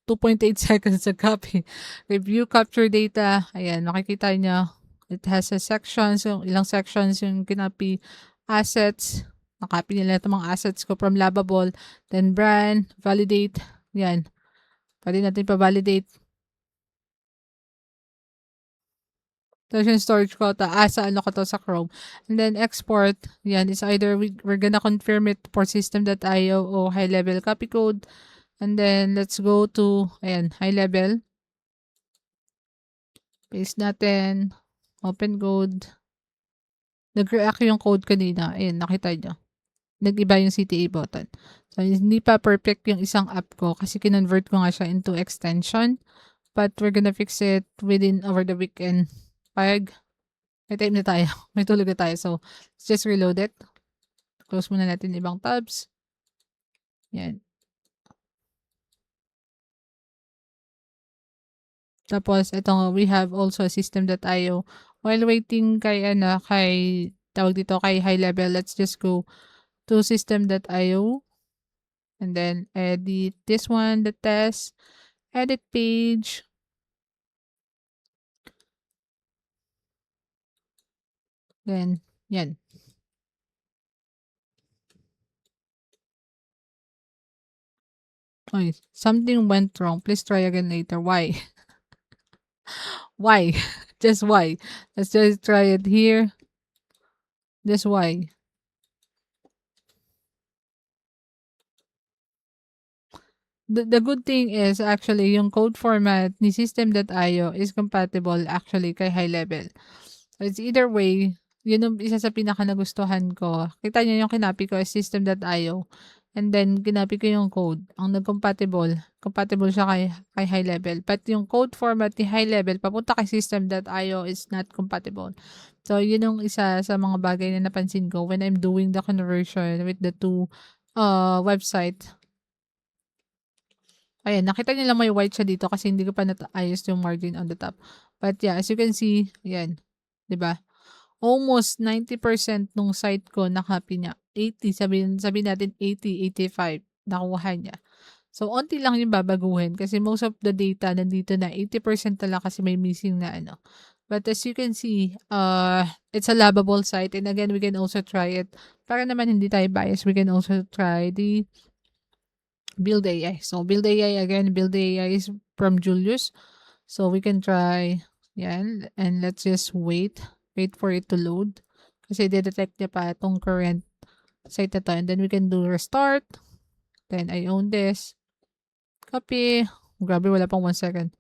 2.8 seconds sa copy. Review capture data. Ayan, makikita niya. It has a sections. Yung ilang sections yung kinapi. Assets. Nakopy nila itong mga assets ko from Lovable. Then, brand. Validate. Yan. Pwede natin pa-validate. Tapos yung storage ko, sa ano ko to sa Chrome. And then export, yan, is either we're gonna confirm it for system.io o high level copy code. And then let's go to, ayan, high level. Paste natin, open code. Nag-react yung code kanina. Ayan, nakita nyo. Nag-iba yung CTA button. So, hindi pa perfect yung isang app ko kasi kinonvert ko nga siya into extension. But we're gonna fix it within over the weekend. Pag may time na tayo. May tulog na tayo. So, let's just reload it. Close muna natin ibang tabs. Yan. Tapos, ito we have also a system.io. While waiting kay, tawag dito, kay high level, let's just go to system.io. And then, edit this one, the test, edit page. Then, yan. Oy, something went wrong. Please try again later. Why? Why? Just why? Let's just try it here. Just why? The good thing is actually yung code format ni system.io is compatible actually kay high level. So it's either way, yun yung isa sa pinaka nagustuhan ko. Kita niyo yung kinapi ko is system.io and then kinapi ko yung code. Ang compatible siya kay high level. But yung code format ni high level papunta kay system.io is not compatible. So yun yung isa sa mga bagay na napansin ko when I'm doing the conversion with the two website. Ayan, nakita niyo lang may white siya dito kasi hindi ko pa naayos yung margin on the top. But yeah, as you can see, ayan, 'di ba? Almost 90% nung site ko na-copy niya. 80, sabihin natin 80, 85 nakuha niya. So, onti lang yung babaguhin kasi most of the data nandito na 80% na lang kasi may missing na ano. But as you can see, it's a lovable site and again, we can also try it. Para naman hindi tayo biased, we can also try the Build AI. So, Build AI again. Build AI is from Julius. So, we can try yan. And let's just wait. Wait for it to load. Kasi detect niya pa itong current site na to. And then we can do restart. Then, I own this. Copy. Grabe, wala pang 1 second.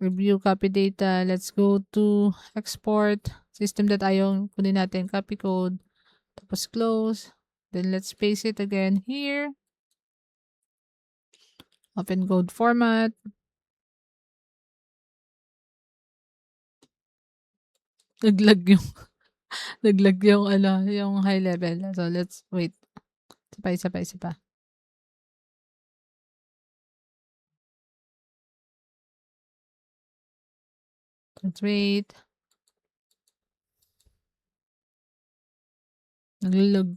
Review copy data. Let's go to export. System.io. Kunin natin copy code. Tapos close. Then, let's paste it again here. Open code format. Naglag yung naglag yung ano, yung high level. So, let's wait. Isa pa. Let's wait. Naglalag.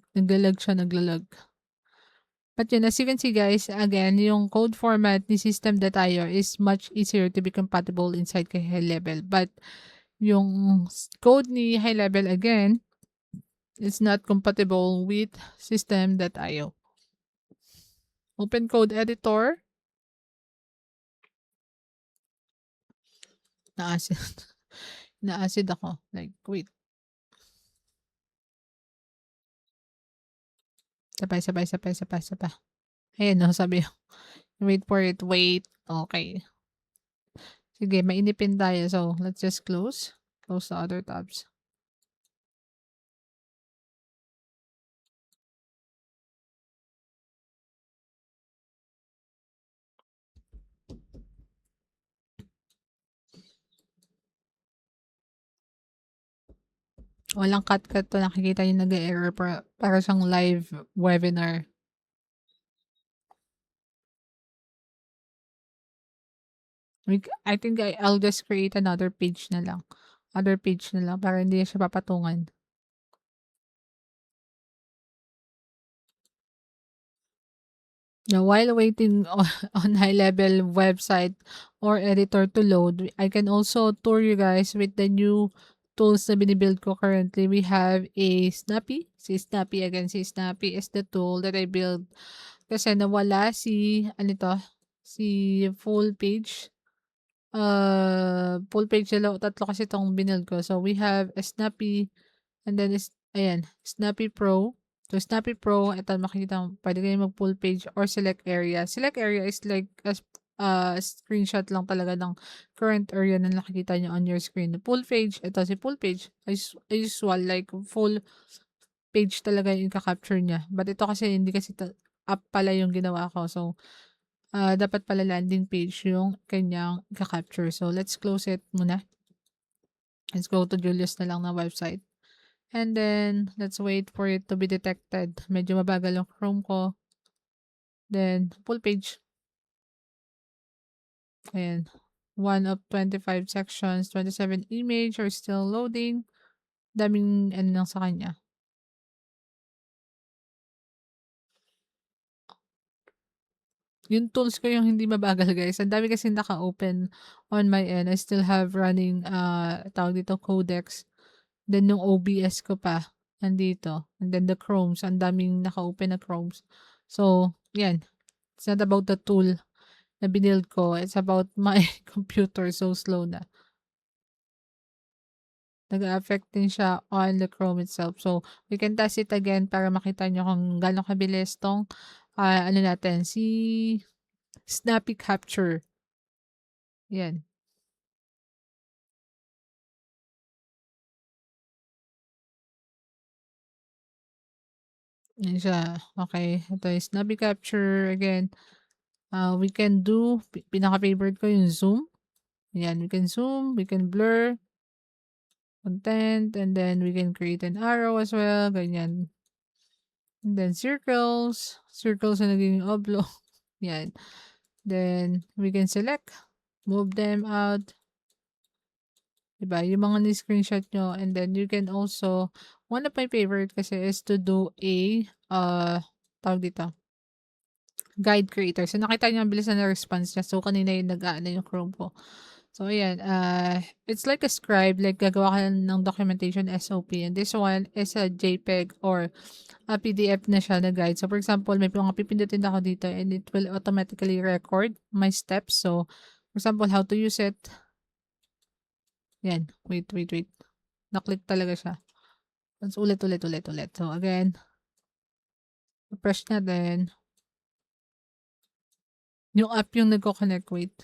But yun, as you can see guys, again, yung code format ni system.io is much easier to be compatible inside kay high level. But yung code ni high level again, it's not compatible with system.io. Open code editor. Na-acid. Na-acid ako. Like, wait. Isa pa. Ayan, no, sabi ko. Wait for it. Wait. Okay. Sige, mainipin tayo. So, let's just close. Close the other tabs. Walang cut-cut to. Nakikita yung nag-error para siyang live webinar. I think I'll just create another page na lang. Other page na lang para hindi siya papatungan. Now, while waiting on high-level website or editor to load, I can also tour you guys with the new tools na binibuild ko currently. We have a Snappy. Si Snappy again. Si Snappy is the tool that I build kasi nawala si, ano to, si full page. Full page tatlo kasi itong binild ko. So, we have a Snappy and then ayan, Snappy Pro. So, Snappy Pro, ito makikita mo, pwede kayo mag full page or select area. Select area is like screenshot lang talaga ng current area na nakikita nyo on your screen. Full page, ito si full page, is usual, like full page talaga yung capture niya. But ito kasi hindi kasi up pala yung ginawa ko. So, dapat pala landing page yung kanyang capture. So, let's close it muna. Let's go to Julius na lang na website. And then, let's wait for it to be detected. Medyo mabagal yung Chrome ko. Then, full page. Ayan. 1 of 25 sections, 27 image are still loading. Daming ano lang sa kanya. Yung tools ko yung hindi mabagal, guys. Ang dami kasi naka-open on my end. I still have running, tawag dito, Codex. Then, yung OBS ko pa, nandito. And then, the Chromes. Ang daming naka-open na Chromes. So, yan. It's not about the tool na binild ko. It's about my computer. So, slow na. Nag-a-affect din siya on the Chrome itself. So, we can test it again para makita nyo kung gano'ng kabilis tong, ano natin, si Snappy Capture. Yan. Yan siya. Okay. Ito is Snappy Capture. Again, we can do, pinaka-favorite ko yung zoom. Yan. We can zoom. We can blur. Content. And then, we can create an arrow as well. Ganyan. And then, circles. Circles na naging oblong. Yan. Then, we can select. Move them out. Diba? Yung mga ni-screenshot nyo. And then, you can also, one of my favorite kasi is to do a, tawag dito, guide creator. So, nakita nyo ang bilis na response niya. So, kanina yung nag-aano yung Chrome ko. So, ayan. It's like a scribe. Like, gagawa ka ng documentation SOP. And this one is a JPEG or a PDF na siya na guide. So, for example, may mga pipindutin ako dito and it will automatically record my steps. So, for example, how to use it. Yan. Wait. Na-click talaga siya. Tapos ulit. So, again, press natin. Yung app yung nagko-connect. Wait.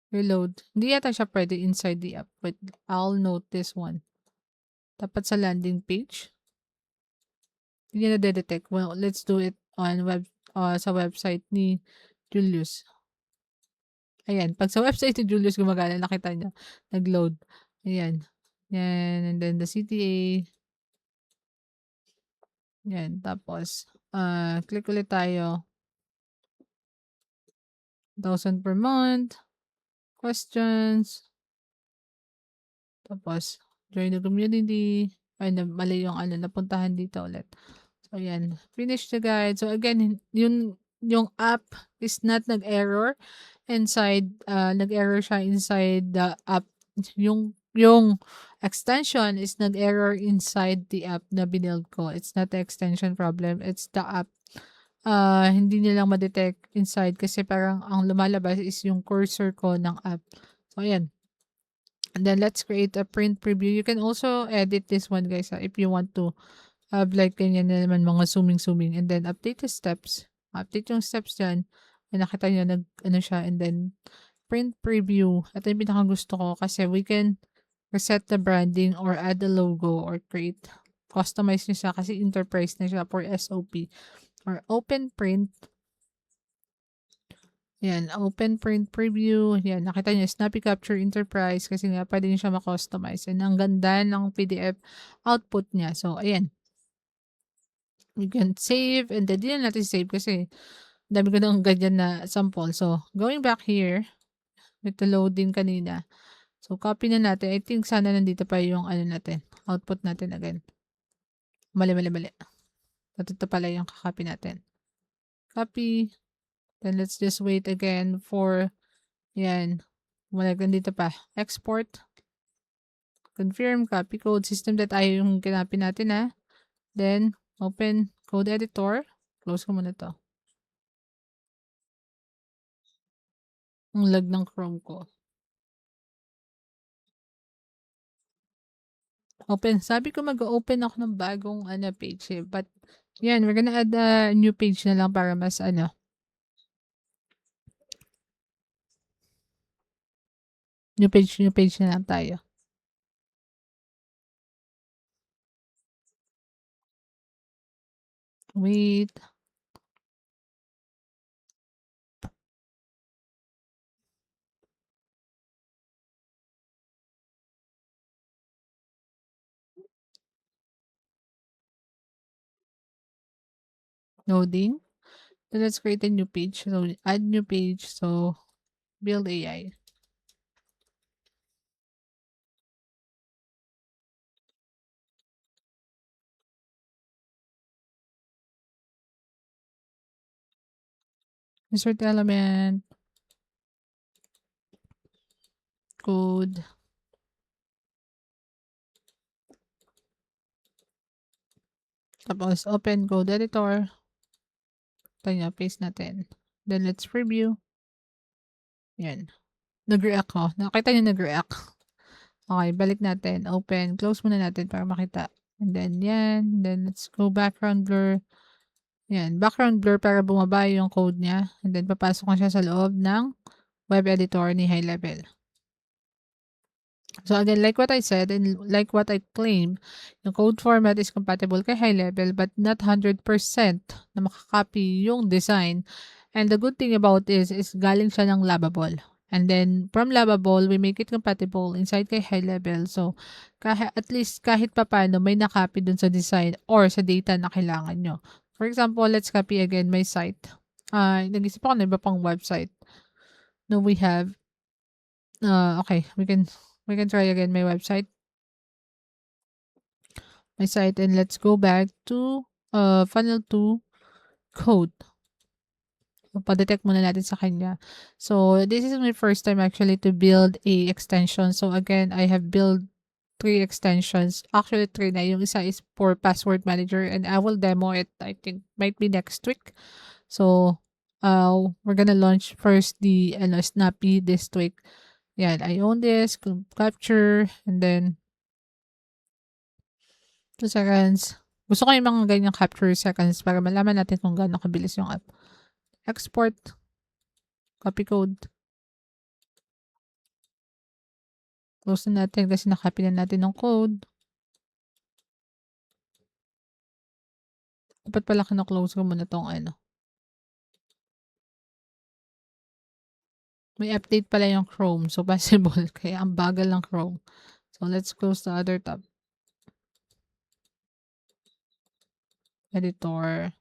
Reload. Hindi yata siya pwede inside the app. But I'll note this one. Dapat sa landing page. Hindi na detect. Well, let's do it on sa website ni Julius. Ayan. Pag sa website ni Julius gumagana, nakita niya. Nag-load. Ayan. Yan. And then the CTA. Yan. Tapos, click ulit tayo. 1,000 per month. Questions. Tapos, join the community. Ay, mali yung napuntahan dito ulit. So, ayan. Finish the guide. So, again, yung app is not nag-error inside, nag-error siya inside the app. Yung extension is nag-error inside the app na binild ko. It's not the extension problem. It's the app. Hindi nilang ma-detect inside kasi parang ang lumalabas is yung cursor ko ng app. So, ayan. And then let's create a print preview. You can also edit this one, guys, if you want to have like ganyan na naman mga zooming. And then update the steps. Update yung steps dyan. And nakita nyo ano siya. And then print preview. Ito yung pinaka gusto ko kasi we can reset the branding or add a logo or customize nyo siya kasi enterprise na siya for SOP or open print. Yan, open print preview. Yan, nakita nyo, Snappy Capture Enterprise kasi nga pwede nyo siya ma-customize. And ang ganda ng PDF output niya. So, ayan. You can save and then di na natin save kasi dami ko ng ganyan na sample. So, going back here, with the loading kanina. So, copy na natin. I think sana nandito pa yung ano natin. Output natin again. Mali. Ito pala yung kakopy natin. Copy. Then, let's just wait again for, yan. Wala, nandito pa. Export. Confirm. Copy code. System.io yung kinopy natin, ha. Then, open code editor. Close ko muna to. Ang lag ng Chrome ko. Open. Sabi ko mag-open ako ng bagong page eh. But, yan, we're gonna add a new page na lang para mas new page na lang tayo. Wait. Loading. So, let's create a new page. So, add new page. So, build AI. Insert element. Code. Tapos, open code editor. Ito nyo, paste natin. Then, let's preview. Yan. Nag-react ko. Nakita nyo nag-react. Okay, balik natin. Open. Close muna natin para makita. And then, yan. Then, let's go background blur. Yan. Background blur para bumaba yung code niya. And then, papasok na siya sa loob ng web editor ni High Level. So again, like what I said and like what I claim, yung code format is compatible kay High Level but not 100% na makakopy yung design. And the good thing about this is galing siya ng Lovable. And then from Lovable, we make it compatible inside kay High Level. So at least kahit papano may nakopy dun sa design or sa data na kailangan nyo. For example, let's copy again my site. Nag-isip ako na iba pang website. No, we have, okay, we can try again my website. My site, and let's go back to funnel 2 code. So, pa-detect muna natin sa kanya. So, this is my first time actually to build a extension. So, again, I have built 3 extensions. Actually, 3 na. Yung isa is for password manager and I will demo it. I think might be next week. So, we're gonna launch first the Snappy this week. Yan, I own this, capture, and then 2 seconds. Gusto ko yung mga ganyang capture seconds para malaman natin kung gaano kabilis yung app. Export. Copy code. Close na natin kasi nakopy na natin ng code. Dapat pala kina-close ko muna tong May update pala yung Chrome. So, possible. Kaya ang bagal ng Chrome. So, let's close the other tab. Editor.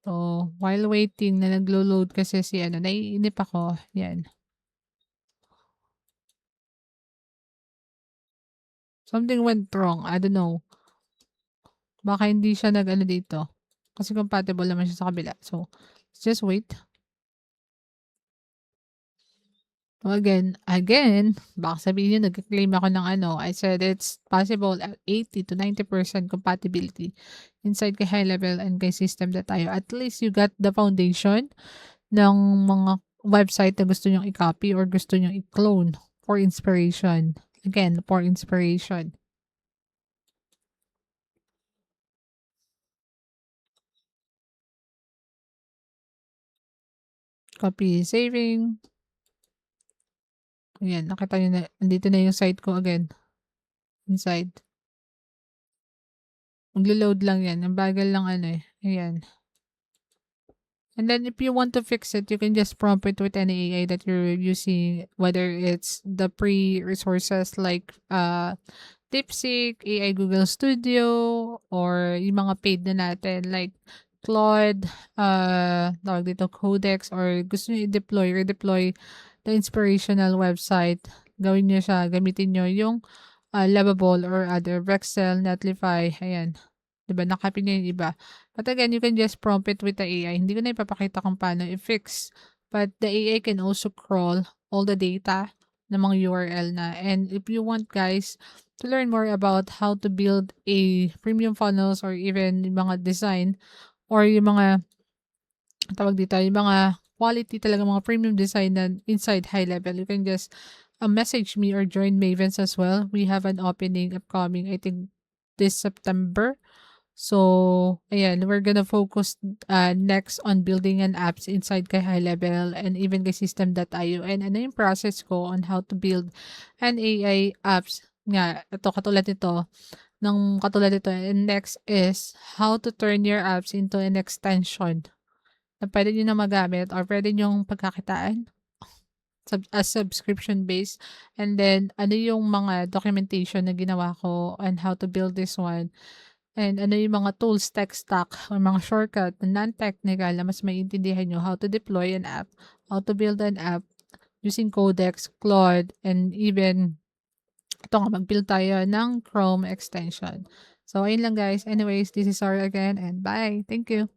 So, while waiting na naglo-load kasi si naiinip ako. Yan. Something went wrong. I don't know. Baka hindi siya dito. Kasi compatible naman siya sa kabila. So, let's just wait. So again, baka sabihin nyo, nag-claim ako ng I said it's possible at 80 to 90% compatibility inside kay High Level and kay System.io. At least you got the foundation ng mga website na gusto nyong i-copy or gusto nyong i-clone for inspiration. Again, for inspiration. Copy, saving. Ayan, nakita niyo na, andito na yung site ko again, inside. Maglo-load lang yan. Ang bagal lang ano eh. Ayan. And then if you want to fix it, you can just prompt it with any AI that you're using, whether it's the pre-resources like DeepSeek, AI Google Studio, or yung mga paid na natin like Claude, tawag dito, Codex, or gusto nyo i-deploy, redeploy the inspirational website. Gawin nyo siya, gamitin nyo yung Lovable or other Vexel, Netlify, ayan. 'Di ba na-copy niya yung iba. But again, you can just prompt it with the AI. Hindi ko na ipapakita kung paano i-fix. But the AI can also crawl all the data ng mga URL na. And if you want guys to learn more about how to build a premium funnels or even yung mga design or yung mga tawag dito, yung mga quality talaga mga premium design na inside high level, you can just message me or join Mavens as well. We have an opening upcoming, I think, this September. So, ayan, we're gonna focus next on building an apps inside kay high level and even kay system.io. And ano yung process ko on how to build an AI apps nga, ito katulad nito, ng katulad nito. And next is how to turn your apps into an extension na pwede nyo na magamit or pwede nyong pagkakitaan as subscription based. And then, ano yung mga documentation na ginawa ko and how to build this one. And ano yung mga tools, tech stack, or mga shortcut na non-technical na mas maiintindihan nyo how to deploy an app, how to build an app using Codex, Claude, and even ito nga, mag-build tayo ng Chrome extension. So, ayun lang guys. Anyways, this is Sarah again and bye. Thank you.